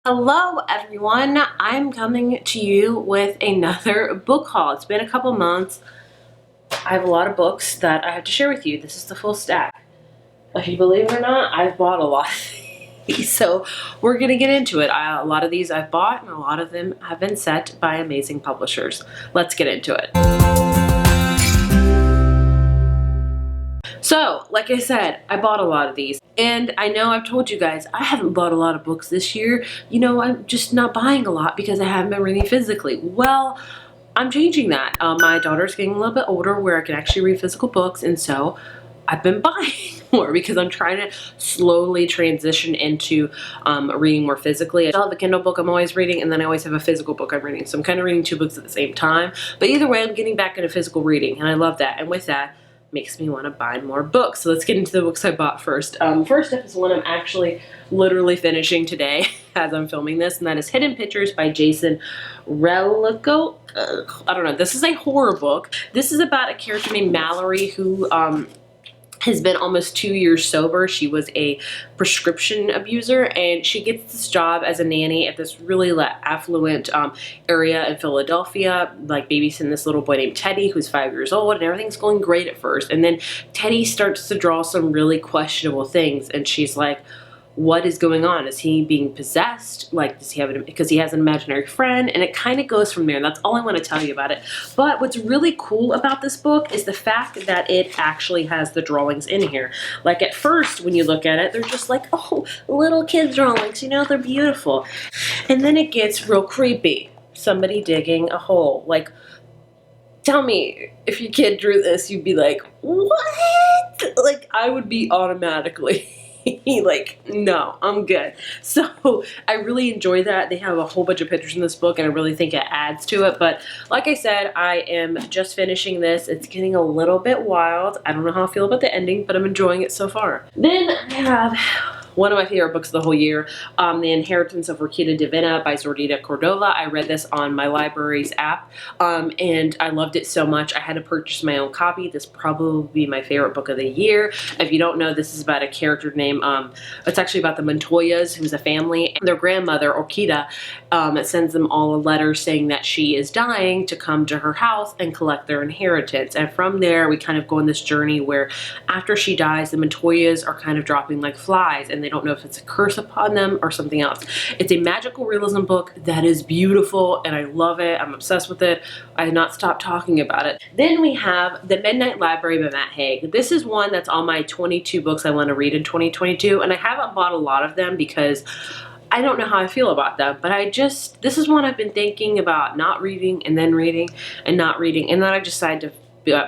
Hello everyone, I'm coming to you with another book haul. It's been a couple months. I have a lot of books that I have to share with you. This is the full stack. If you believe it or not, I've bought a lot of these, so we're gonna get into it. A lot of these I've bought and a lot of them have been set by amazing publishers. Let's get into it. So, like I said, I bought a lot of these. And I know I've told you guys, I haven't bought a lot of books this year. You know, I'm just not buying a lot because I haven't been reading physically. Well, I'm changing that. My daughter's getting a little bit older where I can actually read physical books. And so I've been buying more because I'm trying to slowly transition into reading more physically. I still have a Kindle book I'm always reading, and then I always have a physical book I'm reading. So I'm kind of reading two books at the same time. But either way, I'm getting back into physical reading, and I love that. And with that, makes me want to buy more books. So let's get into the books I bought first. First up is one I'm actually literally finishing today as I'm filming this, and that is Hidden Pictures by Jason Relico. I don't know. This is a horror book. This is about a character named Mallory who has been almost 2 years sober. She was a prescription abuser, and she gets this job as a nanny at this really affluent area in Philadelphia, like babysitting this little boy named Teddy who's 5 years old, and everything's going great at first. And then Teddy starts to draw some really questionable things, and she's like, what is going on? Is he being possessed? Like, does he have because he has an imaginary friend? And it kind of goes from there. And that's all I want to tell you about it. But what's really cool about this book is the fact that it actually has the drawings in here. Like, at first, when you look at it, they're just like, oh, little kid drawings, you know, they're beautiful. And then it gets real creepy. Somebody digging a hole. Like, tell me, if your kid drew this, you'd be like, what? Like, I would be automatically like, no, I'm good. So I really enjoy that. They have a whole bunch of pictures in this book, and I really think it adds to it. But like I said, I am just finishing this. It's getting a little bit wild. I don't know how I feel about the ending, but I'm enjoying it so far. Then I have one of my favorite books of the whole year, The Inheritance of Riquita Divina by Zordita Cordova. I read this on my library's app, and I loved it so much. I had to purchase my own copy. This probably will be my favorite book of the year. If you don't know, this is about a character named, it's actually about the Montoyas, who's a family. Their grandmother, Orquídea, sends them all a letter saying that she is dying to come to her house and collect their inheritance. And from there, we kind of go on this journey where after she dies, the Montoyas are kind of dropping like flies, and they don't know if it's a curse upon them or something else. It's a magical realism book that is beautiful, and I love it. I'm obsessed with it. I have not stopped talking about it. Then we have The Midnight Library by Matt Haig. This is one that's on my 22 books I want to read in 2022, and I haven't bought a lot of them because I don't know how I feel about them, but this is one I've been thinking about not reading and then reading and not reading, and then I decided to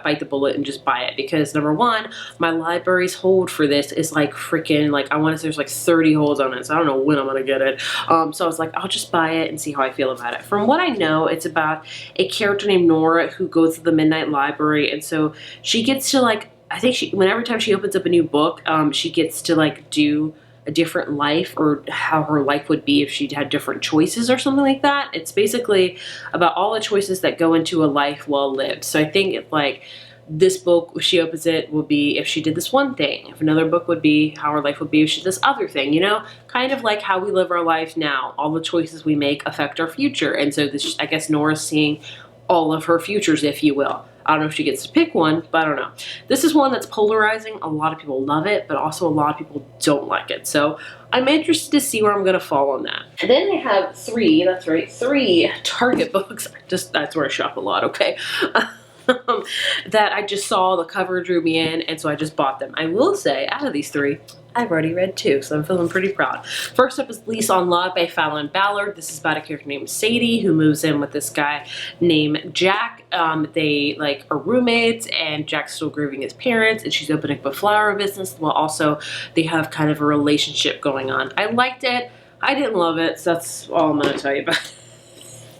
bite the bullet and just buy it because, number one, my library's hold for this is like freaking, like, I want to say there's like 30 holds on it, so I don't know when I'm gonna get it. So I was like, I'll just buy it and see how I feel about it. From what I know, it's about a character named Nora who goes to the Midnight Library, and so she gets to, like, I think every time she opens up a new book, she gets to like do a different life, or how her life would be if she'd had different choices or something like that. It's basically about all the choices that go into a life well lived. So I think if, like, this book, if she opens it, will be if she did this one thing. If another book would be how her life would be if she did this other thing, you know? Kind of like how we live our life now. All the choices we make affect our future. And so this, I guess Nora's seeing all of her futures, if you will. I don't know if she gets to pick one, but I don't know. This is one that's polarizing. A lot of people love it, but also a lot of people don't like it. So I'm interested to see where I'm going to fall on that. And then I have three Target books. That's where I shop a lot, okay? That I just saw, the cover drew me in, and so I just bought them. I will say, out of these three, I've already read two, so I'm feeling pretty proud. First up is Lease on Love by Fallon Ballard. This is about a character named Sadie who moves in with this guy named Jack. They like are roommates, and Jack's still grieving his parents, and she's opening up a flower business while also they have kind of a relationship going on. I liked it. I didn't love it, so that's all I'm going to tell you about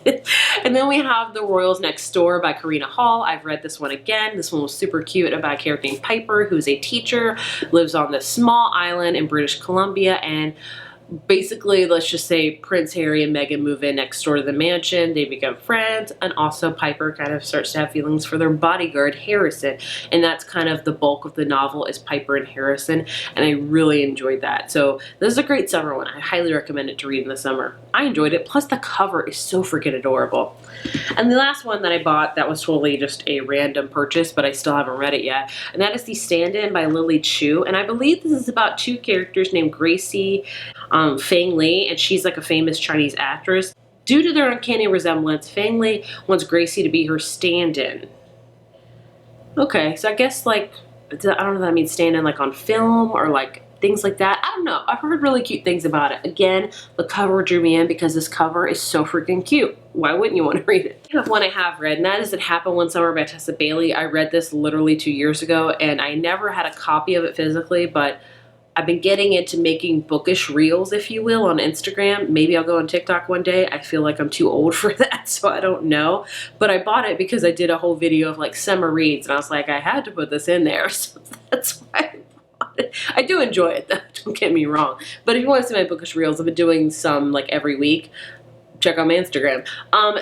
it. And then we have The Royals Next Door by Karina Hall. I've read this one again. This one was super cute, about a character named Piper who's a teacher, lives on this small island in British Columbia, and basically, let's just say Prince Harry and Meghan move in next door to the mansion. They become friends, and also Piper kind of starts to have feelings for their bodyguard, Harrison. And that's kind of the bulk of the novel, is Piper and Harrison, and I really enjoyed that. So this is a great summer one. I highly recommend it to read in the summer. I enjoyed it, plus the cover is so freaking adorable. And the last one that I bought that was totally just a random purchase, but I still haven't read it yet, and that is The Stand-In by Lily Chu. And I believe this is about two characters named Gracie Fang Li, and she's like a famous Chinese actress. Due to their uncanny resemblance, Fang Li wants Gracie to be her stand-in. Okay, so I guess like, I don't know if that means stand-in like on film or like things like that. I don't know. I've heard really cute things about it. Again, the cover drew me in because this cover is so freaking cute. Why wouldn't you want to read it? I have one I have read, and that is It Happened One Summer by Tessa Bailey. I read this literally 2 years ago, and I never had a copy of it physically, but I've been getting into making bookish reels, if you will, on Instagram. Maybe I'll go on TikTok one day. I feel like I'm too old for that, so I don't know. But I bought it because I did a whole video of like summer reads, and I was like, I had to put this in there, so that's why I bought it. I do enjoy it though, don't get me wrong. But if you want to see my bookish reels, I've been doing some like every week. Check out my Instagram.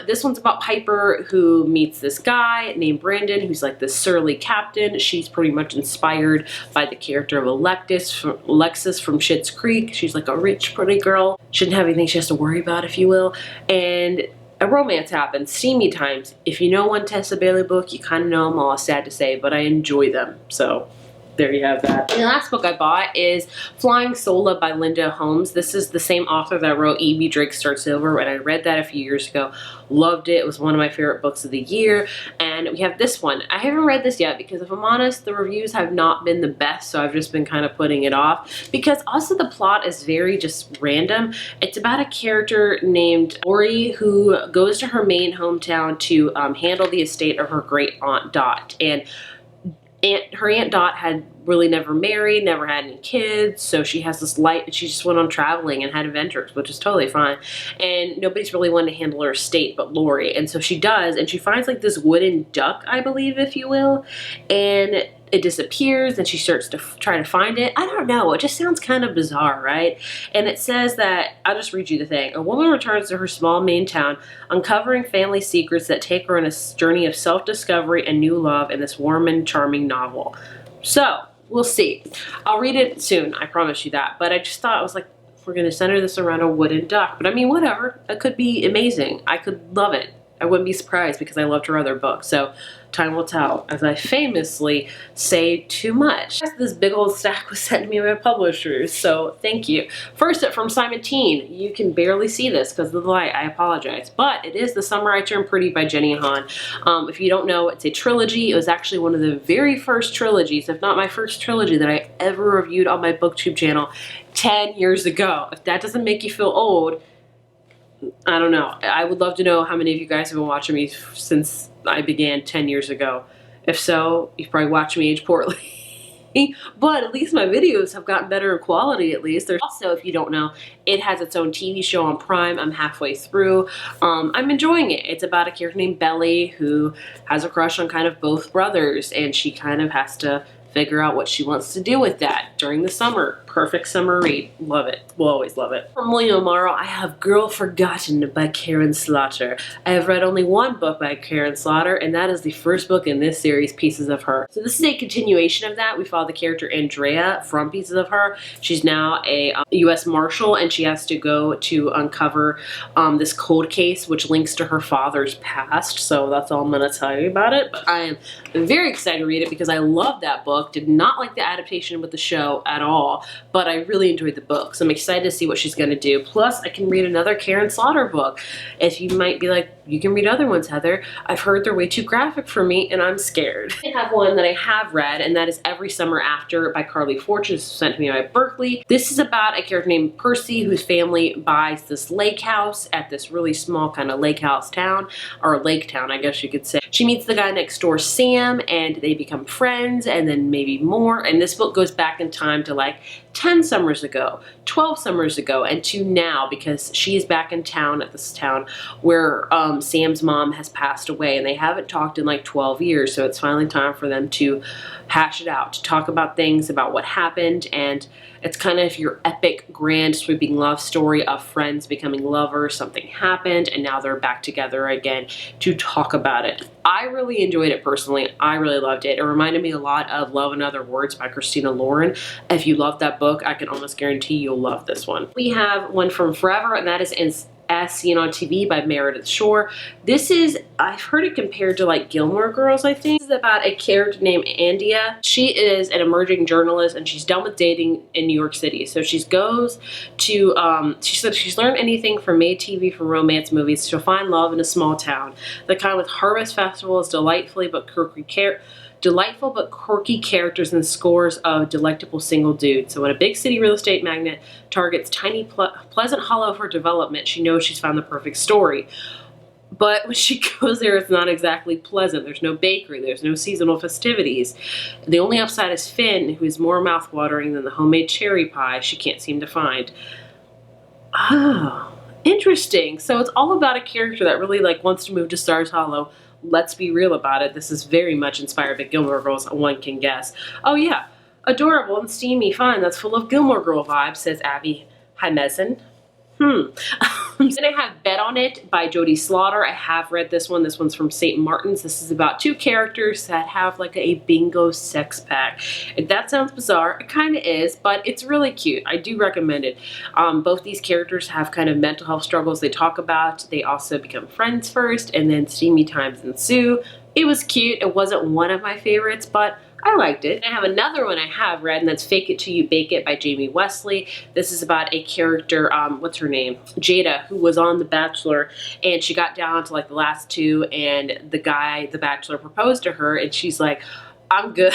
This one's about Piper, who meets this guy named Brandon, who's like this surly captain. She's pretty much inspired by the character of Alexis from Schitt's Creek. She's like a rich, pretty girl. Shouldn't have anything she has to worry about, if you will. And a romance happens, steamy times. If you know one Tessa Bailey book, you kind of know them all, sad to say, but I enjoy them. So there you have that. And the last book I bought is Flying Sola by Linda Holmes. This is the same author that wrote E.B. Drake's Start Silver, and I read that a few years ago. Loved it. It was one of my favorite books of the year. And we have this one. I haven't read this yet because, if I'm honest, the reviews have not been the best, so I've just been kind of putting it off. Because also the plot is very just random. It's about a character named Lori who goes to her main hometown to handle the estate of her great aunt Dot. And her Aunt Dot had really never married, never had any kids, so she has this light, she just went on traveling and had adventures, which is totally fine. And nobody's really wanted to handle her estate but Lori, and so she does, and she finds like this wooden duck, I believe, if you will, and it disappears, and she starts to try to find it. I don't know, it just sounds kind of bizarre, right? And it says that, I'll just read you the thing. A woman returns to her small Maine town, uncovering family secrets that take her on a journey of self-discovery and new love in this warm and charming novel. So, we'll see. I'll read it soon, I promise you that. But I just thought, I was like, we're going to center this around a wooden duck. But I mean, whatever. It could be amazing. I could love it. I wouldn't be surprised because I loved her other book. So time will tell, as I famously say too much. This big old stack was sent to me by publishers, so thank you. First up from Simon Teen. You can barely see this because of the light, I apologize. But it is The Summer I Turned Pretty by Jenny Han. If you don't know, it's a trilogy. It was actually one of the very first trilogies, if not my first trilogy, that I ever reviewed on my BookTube channel 10 years ago. If that doesn't make you feel old, I don't know. I would love to know how many of you guys have been watching me since I began 10 years ago. If so, you've probably watched me age poorly. But at least my videos have gotten better in quality, at least. There's also, if you don't know, it has its own TV show on Prime. I'm halfway through. I'm enjoying it. It's about a character named Belly who has a crush on kind of both brothers, and she kind of has to figure out what she wants to do with that during the summer. Perfect summer read. Love it. Will always love it. From William O'Mara, I have Girl Forgotten by Karen Slaughter. I have read only one book by Karen Slaughter, and that is the first book in this series, Pieces of Her. So this is a continuation of that. We follow the character Andrea from Pieces of Her. She's now a U.S. Marshal, and she has to go to uncover this cold case which links to her father's past. So that's all I'm going to tell you about it. But I am very excited to read it because I love that book. Did not like the adaptation with the show at all, but I really enjoyed the book. So I'm excited to see what she's going to do. Plus, I can read another Karen Slaughter book. If you might be like, you can read other ones, Heather. I've heard they're way too graphic for me, and I'm scared. I have one that I have read, and that is Every Summer After by Carly Fortune, sent to me by Berkeley. This is about a character named Percy whose family buys this lake house at this really small kind of lake house town, or lake town, I guess you could say. She meets the guy next door, Sam, and they become friends, and then maybe more. And this book goes back in time to like 10 summers ago, 12 summers ago, and to now, because she is back in town at this town where Sam's mom has passed away, and they haven't talked in like 12 years, so it's finally time for them to hash it out, to talk about things, about what happened, and It's kind of your epic, grand, sweeping love story of friends becoming lovers. Something happened and now they're back together again to talk about it. I really enjoyed it personally. I really loved it. It reminded me a lot of Love and Other Words by Christina Lauren. If you love that book, I can almost guarantee you'll love this one. We have one from Forever, and that is As Seen on TV by Meredith Shore. This is, I've heard it compared to like Gilmore Girls, I think. This is about a character named Andia. She is an emerging journalist and she's done with dating in New York City. So she goes to, she said she's learned anything from made TV, from romance movies. She'll find love in a small town. The kind with harvest festivals, delightful but quirky characters and scores of delectable single dudes. So when a big city real estate magnate targets tiny Pleasant Hollow for development, she knows she's found the perfect story. But when she goes there, it's not exactly pleasant. There's no bakery, there's no seasonal festivities. The only upside is Finn, who is more mouthwatering than the homemade cherry pie she can't seem to find. Oh, interesting. So it's all about a character that really like wants to move to Stars Hollow. Let's be real about it. This is very much inspired by Gilmore Girls, one can guess. Oh yeah, adorable and steamy fun. That's full of Gilmore Girl vibes, says Abby Hymeson. Then I have Bet on It by Jodie Slaughter. I have read this one. This one's from St. Martin's. This is about two characters that have like a bingo sex pact. If that sounds bizarre, it kind of is, but it's really cute. I do recommend it. Both these characters have kind of mental health struggles they talk about. They also become friends first, and then steamy times ensue. It was cute. It wasn't one of my favorites, but I liked it. I have another one I have read, and that's Fake It Till You Bake It by Jamie Wesley. This is about a character, what's her name? Jada, who was on The Bachelor, and she got down to like the last two, and the guy, The Bachelor, proposed to her, and she's like, I'm good.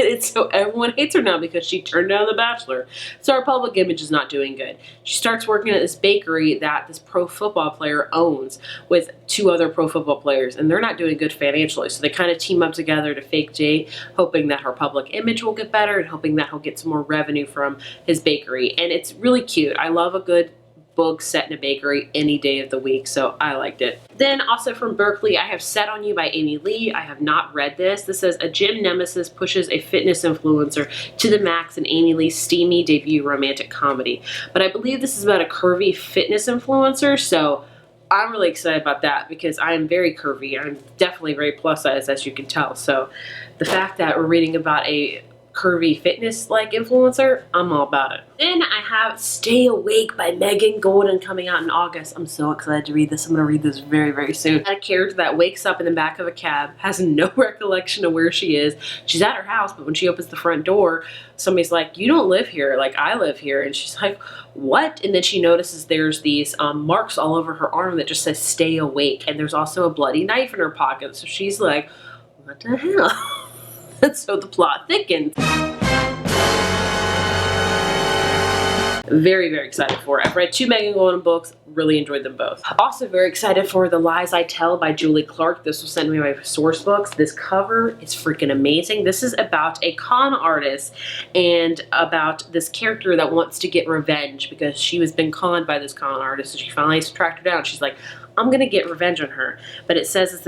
And so everyone hates her now because she turned down The Bachelor. So her public image is not doing good. She starts working at this bakery that this pro football player owns with two other pro football players, and they're not doing good financially. So they kind of team up together to fake date, hoping that her public image will get better and hoping that he'll get some more revenue from his bakery. And it's really cute. I love a good book set in a bakery any day of the week, so I liked it. Then also from Berkeley, I have Set on You by Amy Lee. I have not read this. This says a gym nemesis pushes a fitness influencer to the max in Amy Lee's steamy debut romantic comedy. But I believe this is about a curvy fitness influencer, so I'm really excited about that because I am very curvy. I'm definitely very plus size, as you can tell. So the fact that we're reading about a curvy fitness like influencer, I'm all about it. Then I have Stay Awake by Megan Golden coming out in August. I'm so excited to read this. I'm gonna read this very, very soon. A character that wakes up in the back of a cab, has no recollection of where she is. She's at her house, but when she opens the front door, somebody's like, you don't live here, like I live here. And she's like, what? And then she notices there's these marks all over her arm that just says Stay Awake. And there's also a bloody knife in her pocket. So she's like, what the hell? And so the plot thickens. Very, very excited for it. I've read 2 Megan Golden books, really enjoyed them both. Also very excited for The Lies I Tell by Julie Clark. This was sent to me by Source Books. This cover is freaking amazing. This is about a con artist and about this character that wants to get revenge because she was been conned by this con artist, and she finally tracked her down. She's like, I'm gonna get revenge on her. But it says it's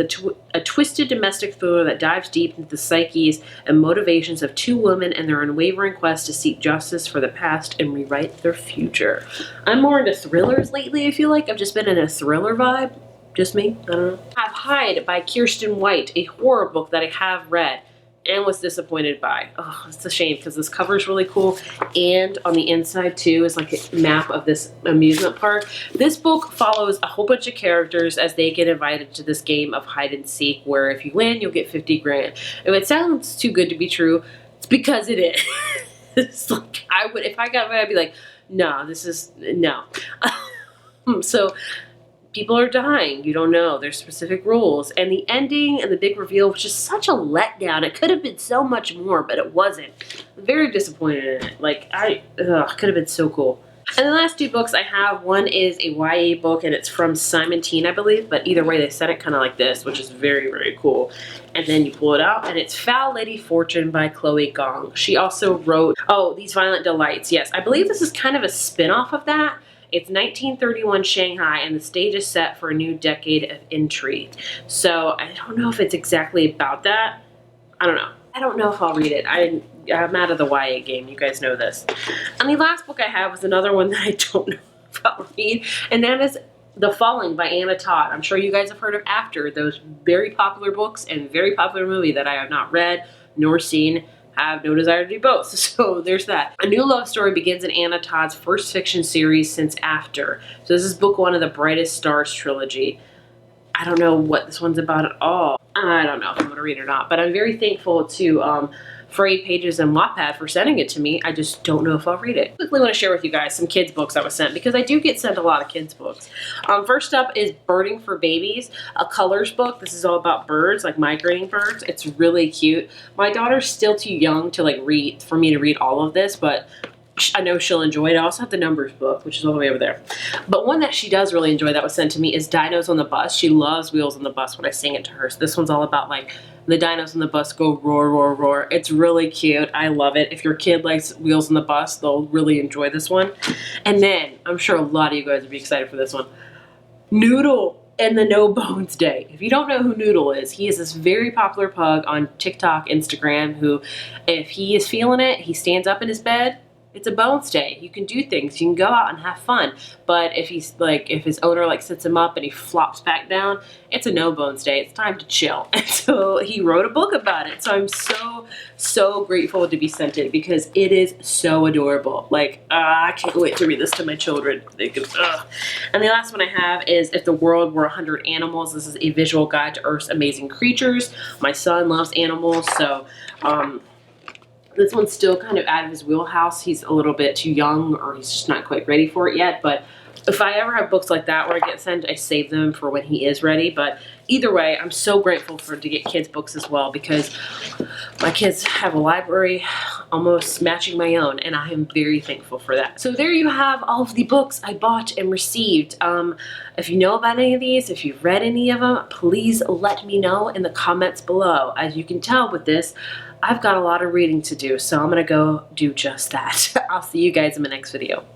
a twisted domestic thriller that dives deep into the psyches and motivations of 2 women and their unwavering quest to seek justice for the past and rewrite their future. I'm more into thrillers lately, I feel like. I've just been in a thriller vibe. Just me, I don't know. I have Hide by Kirsten White, a horror book that I have read and was disappointed by. Oh, it's a shame because this cover is really cool, and on the inside too is like a map of this amusement park. This book follows a whole bunch of characters as they get invited to this game of hide and seek where if you win you'll get 50 grand. If it sounds too good to be true, it's because it is. It's like, I would, if I got invited, I'd be like, no, this is, no. So people are dying, you don't know, there's specific rules, and the ending and the big reveal was just such a letdown. It could have been so much more, but it wasn't. I'm very disappointed in it. Like, could have been so cool. And the last 2 books I have, one is a YA book, and it's from Simon Teen, I believe, but either way they said it kind of like this, which is very, very cool. And then you pull it out, and it's Foul Lady Fortune by Chloe Gong. She also wrote, oh, These Violent Delights. Yes, I believe this is kind of a spin-off of that. It's 1931 Shanghai, and the stage is set for a new decade of intrigue. So I don't know if it's exactly about that. I don't know. I don't know if I'll read it. I'm I'm out of the YA game. You guys know this. And the last book I have is another one that I don't know if I'll read, and that is The Falling by Anna Todd. I'm sure you guys have heard of After, those very popular books and very popular movie that I have not read nor seen. Have no desire to do both. So there's that. A new love story begins in Anna Todd's first fiction series since After. So this is book 1 of the Brightest Stars trilogy. I don't know what this one's about at all. I don't know if I'm going to read it or not, but I'm very thankful to Frayed Pages and Wattpad for sending it to me. I just don't know if I'll read it. I quickly want to share with you guys some kids books I was sent, because I do get sent a lot of kids books. First up is Birding for Babies, a colors book. This is all about birds, like migrating birds. It's really cute. My daughter's still too young to read, for me to read all of this, but I know she'll enjoy it. I also have the numbers book, which is all the way over there. But one that she does really enjoy that was sent to me is Dinos on the Bus. She loves Wheels on the Bus when I sing it to her. So this one's all about the dinos on the bus go roar, roar, roar. It's really cute. I love it. If your kid likes Wheels on the Bus, they'll really enjoy this one. And then, I'm sure a lot of you guys would be excited for this one. Noodle and the No Bones Day. If you don't know who Noodle is, he is this very popular pug on TikTok, Instagram, who, if he is feeling it, he stands up in his bed. It's a bones day. You can do things. You can go out and have fun. But if he's if his owner sits him up and he flops back down, it's a no bones day. It's time to chill. And so he wrote a book about it. So I'm so grateful to be sent it, because it is so adorable. I can't wait to read this to my children. And the last one I have is If the World Were 100 Animals. This is a visual guide to Earth's amazing creatures. My son loves animals, so this one's still kind of out of his wheelhouse. He's a little bit too young, or he's just not quite ready for it yet. But if I ever have books like that where I get sent, I save them for when he is ready. But either way, I'm so grateful to get kids books as well, because my kids have a library almost matching my own, and I am very thankful for that. So there you have all of the books I bought and received. If you know about any of these, if you've read any of them, please let me know in the comments below. As you can tell with this, I've got a lot of reading to do, so I'm gonna go do just that. I'll see you guys in my next video.